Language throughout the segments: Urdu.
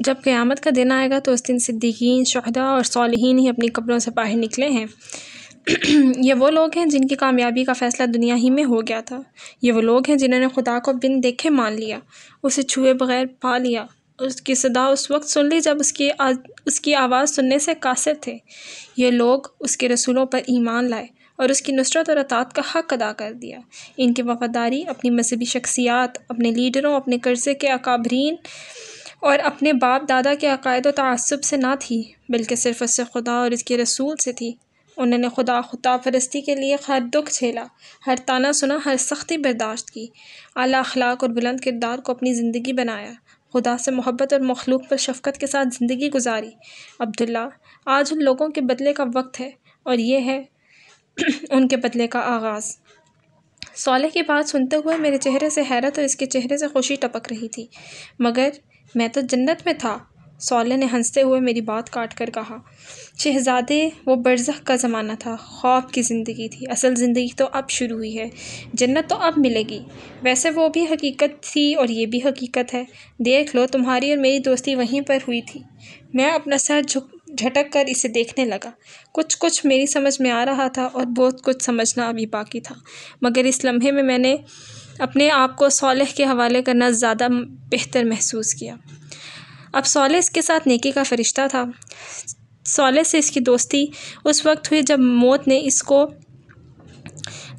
جب قیامت کا دن آئے گا تو اس دن صدیقین، شہداء اور صالحین ہی اپنی قبروں سے باہر نکلے ہیں۔ یہ وہ لوگ ہیں جن کی کامیابی کا فیصلہ دنیا ہی میں ہو گیا تھا۔ یہ وہ لوگ ہیں جنہوں نے خدا کو بن دیکھے مان لیا، اسے چھوئے بغیر پا لیا، اس کی صدا اس وقت سن لی جب اس کی آواز سننے سے قاصر تھے۔ یہ لوگ اس کے رسولوں پر ایمان لائے اور اس کی نصرت اور اطاعت کا حق ادا کر دیا۔ ان کی وفاداری اپنی مذہبی شخصیات، اپنے لیڈروں، اپنے قرضے کے اکابرین اور اپنے باپ دادا کے عقائد و تعصب سے نہ تھی، بلکہ صرف اس سے خدا اور اس کے رسول سے تھی۔ انہوں نے خدا پرستی کے لیے ہر دکھ جھیلا، ہر طعنہ سنا، ہر سختی برداشت کی، اعلیٰ اخلاق اور بلند کردار کو اپنی زندگی بنایا، خدا سے محبت اور مخلوق پر شفقت کے ساتھ زندگی گزاری۔ عبداللہ، آج ان لوگوں کے بدلے کا وقت ہے اور یہ ہے ان کے بدلے کا آغاز۔ صالح کی بات سنتے ہوئے میرے چہرے سے حیرت اور اس کے چہرے سے خوشی ٹپک رہی تھی۔ مگر میں تو جنت میں تھا، صالح نے ہنستے ہوئے میری بات کاٹ کر کہا۔ شہزادے، وہ برزخ کا زمانہ تھا، خواب کی زندگی تھی، اصل زندگی تو اب شروع ہوئی ہے، جنت تو اب ملے گی۔ ویسے وہ بھی حقیقت تھی اور یہ بھی حقیقت ہے، دیکھ لو تمہاری اور میری دوستی وہیں پر ہوئی تھی۔ میں اپنا سر جھٹک کر اسے دیکھنے لگا۔ کچھ میری سمجھ میں آ رہا تھا اور بہت کچھ سمجھنا ابھی باقی تھا، مگر اس لمحے میں نے اپنے آپ کو صالح کے حوالے کرنا زیادہ بہتر محسوس کیا۔ اب صالح اس کے ساتھ نیکی کا فرشتہ تھا۔ صالح سے اس کی دوستی اس وقت ہوئی جب موت نے اس کو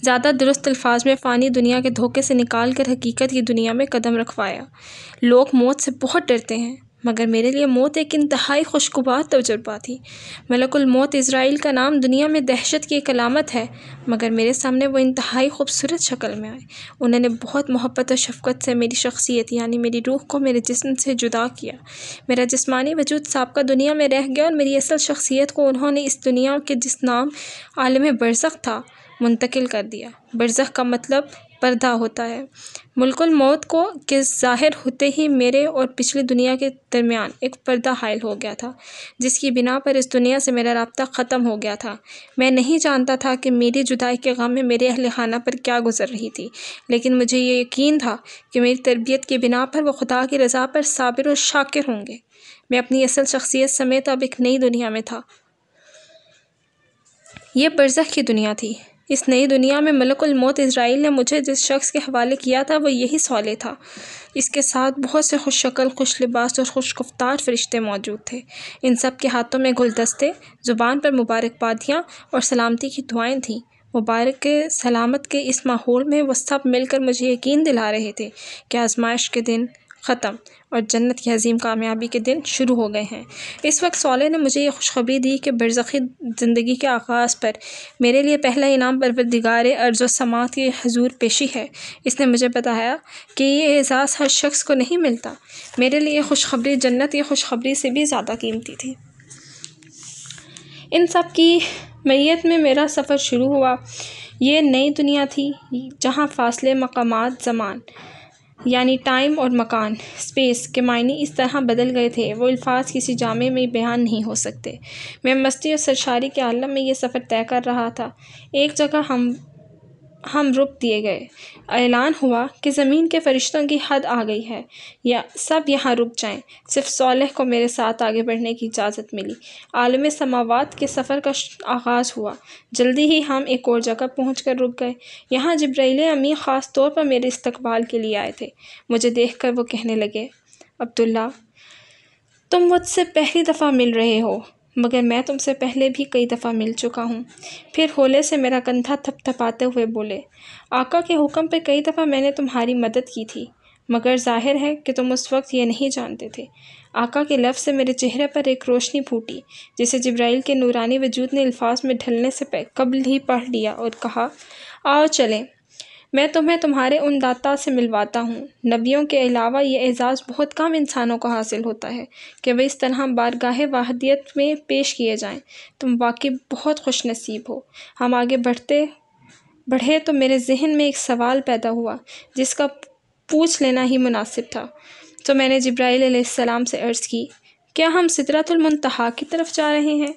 زیادہ درست الفاظ میں فانی دنیا کے دھوکے سے نکال کر حقیقت کی دنیا میں قدم رکھوایا۔ لوگ موت سے بہت ڈرتے ہیں، مگر میرے لیے موت ایک انتہائی خوشگوار تجربہ تھی۔ ملک الموت عزرائیل کا نام دنیا میں دہشت کی ایک علامت ہے، مگر میرے سامنے وہ انتہائی خوبصورت شکل میں آئے۔ انہوں نے بہت محبت اور شفقت سے میری شخصیت یعنی میری روح کو میرے جسم سے جدا کیا۔ میرا جسمانی وجود سابقہ دنیا میں رہ گیا اور میری اصل شخصیت کو انہوں نے اس دنیا کے جس نام عالم برزخ تھا منتقل کر دیا۔ برزخ کا مطلب پردہ ہوتا ہے۔ ملک الموت کے ظاہر ہوتے ہی میرے اور پچھلی دنیا کے درمیان ایک پردہ حائل ہو گیا تھا، جس کی بنا پر اس دنیا سے میرا رابطہ ختم ہو گیا تھا۔ میں نہیں جانتا تھا کہ میری جدائی کے غم میں میرے اہل خانہ پر کیا گزر رہی تھی، لیکن مجھے یہ یقین تھا کہ میری تربیت کی بنا پر وہ خدا کی رضا پر صابر اور شاکر ہوں گے۔ میں اپنی اصل شخصیت سمیت اب ایک نئی دنیا میں تھا۔ یہ برزخ کی دنیا تھی۔ اس نئی دنیا میں ملک الموت عزرائیل نے مجھے جس شخص کے حوالے کیا تھا وہ یہی صالح تھا۔ اس کے ساتھ بہت سے خوش شکل، خوش لباس اور خوش گفتار فرشتے موجود تھے۔ ان سب کے ہاتھوں میں گلدستے، زبان پر مبارکبادیاں اور سلامتی کی دعائیں تھیں۔ مبارک سلامت کے اس ماحول میں وہ سب مل کر مجھے یقین دلا رہے تھے کہ آزمائش کے دن ختم اور جنت کی عظیم کامیابی کے دن شروع ہو گئے ہیں۔ اس وقت صالح نے مجھے یہ خوشخبری دی کہ برزخی زندگی کے آغاز پر میرے لیے پہلا انعام پروردگار ارض و سماوات کی حضور پیشی ہے۔ اس نے مجھے بتایا کہ یہ اعزاز ہر شخص کو نہیں ملتا۔ میرے لیے یہ خوشخبری جنت کی خوشخبری سے بھی زیادہ قیمتی تھی۔ ان سب کی معیت میں میرا سفر شروع ہوا۔ یہ نئی دنیا تھی جہاں فاصلے، مقامات، زمان یعنی ٹائم اور مکان، اسپیس کے معنی اس طرح بدل گئے تھے وہ الفاظ کسی جامع میں بیان نہیں ہو سکتے۔ میں مستی اور سرشاری کے عالم میں یہ سفر طے کر رہا تھا۔ ایک جگہ ہم رک دیے گئے۔ اعلان ہوا کہ زمین کے فرشتوں کی حد آ گئی ہے، سب یہاں رک جائیں۔ صرف صالح کو میرے ساتھ آگے بڑھنے کی اجازت ملی۔ عالم سماوات کے سفر کا آغاز ہوا۔ جلدی ہی ہم ایک اور جگہ پہنچ کر رک گئے۔ یہاں جبرائیل امین خاص طور پر میرے استقبال کے لیے آئے تھے۔ مجھے دیکھ کر وہ کہنے لگے، عبداللہ، تم مجھ سے پہلی دفعہ مل رہے ہو، مگر میں تم سے پہلے بھی کئی دفعہ مل چکا ہوں۔ پھر ہولے سے میرا کندھا تھپ تھپاتے ہوئے بولے، آقا کے حکم پہ کئی دفعہ میں نے تمہاری مدد کی تھی، مگر ظاہر ہے کہ تم اس وقت یہ نہیں جانتے تھے۔ آقا کے لفظ سے میرے چہرے پر ایک روشنی پھوٹی، جسے جبرائیل کے نورانی وجود نے الفاظ میں ڈھلنے سے قبل ہی پڑھ لیا اور کہا، آؤ چلیں، میں تمہیں تمہارے ان داتا سے ملواتا ہوں۔ نبیوں کے علاوہ یہ اعزاز بہت کم انسانوں کو حاصل ہوتا ہے کہ وہ اس طرح بارگاہ واحدیت میں پیش کیے جائیں۔ تم واقعی بہت خوش نصیب ہو۔ ہم آگے بڑھے تو میرے ذہن میں ایک سوال پیدا ہوا جس کا پوچھ لینا ہی مناسب تھا۔ تو میں نے جبرائیل علیہ السلام سے عرض کی، کیا ہم سدرۃ المنتہا کی طرف جا رہے ہیں؟